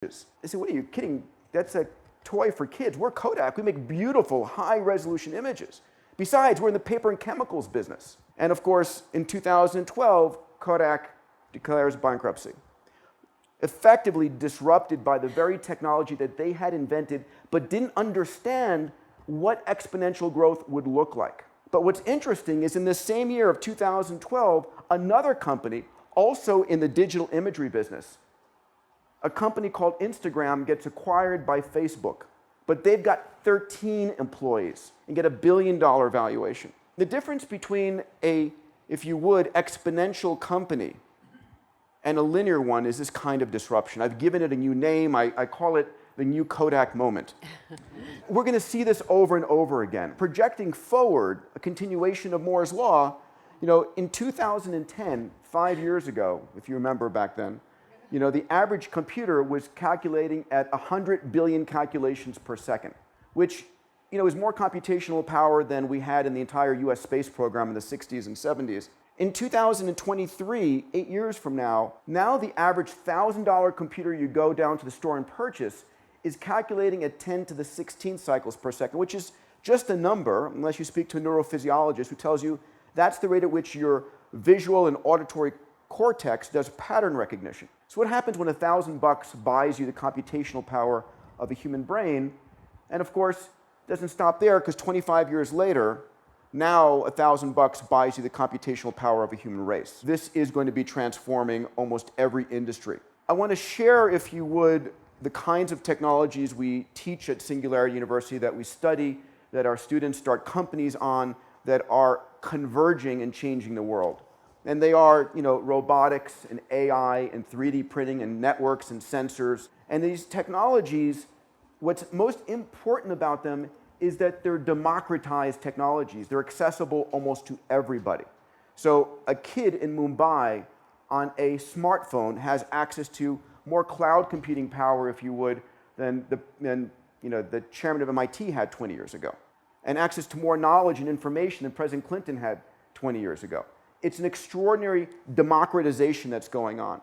They say, what are you kidding? That's a toy for kids. We're Kodak. We make beautiful, high-resolution images. Besides, we're in the paper and chemicals business. And of course, in 2012, Kodak declares bankruptcy, effectively disrupted by the very technology that they had invented, but didn't understand what exponential growth would look like. But what's interesting is in this same year of 2012, another company, also in the digital imagery business, a company called Instagram gets acquired by Facebook, but they've got 13 employees and get $1 billion valuation. The difference between a, if you would, exponential company and a linear one is this kind of disruption. I've given it a new name. I call it the new Kodak moment. We're going to see this over and over again. Projecting forward, a continuation of Moore's law, in 2010, 5 years ago, if you remember back then, the average computer was calculating at 100 billion calculations per second, which is more computational power than we had in the entire US space program in the 60s and 70s. In 2023, 8 years from now the average $1,000 computer you go down to the store and purchase is calculating at 10 to the 16 cycles per second, which is just a number, unless you speak to a neurophysiologist who tells you that's the rate at which your visual and auditory cortex does pattern recognition. So what happens when $1,000 buys you the computational power of a human brain? And of course, it doesn't stop there, because 25 years later, now $1,000 buys you the computational power of a human race. This is going to be transforming almost every industry. I want to share, if you would, the kinds of technologies we teach at Singularity University, that we study, that our students start companies on, that are converging and changing the world. And they are, robotics and AI and 3D printing and networks and sensors. And these technologies, what's most important about them is that they're democratized technologies. They're accessible almost to everybody. So a kid in Mumbai on a smartphone has access to more cloud computing power, if you would, than the chairman of MIT had 20 years ago, and access to more knowledge and information than President Clinton had 20 years ago. It's an extraordinary democratization that's going on.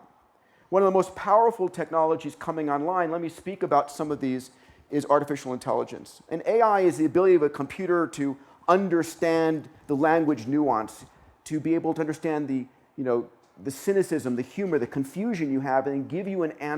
One of the most powerful technologies coming online, let me speak about some of these, is artificial intelligence. And AI is the ability of a computer to understand the language nuance, to be able to understand the cynicism, the humor, the confusion you have, and give you an answer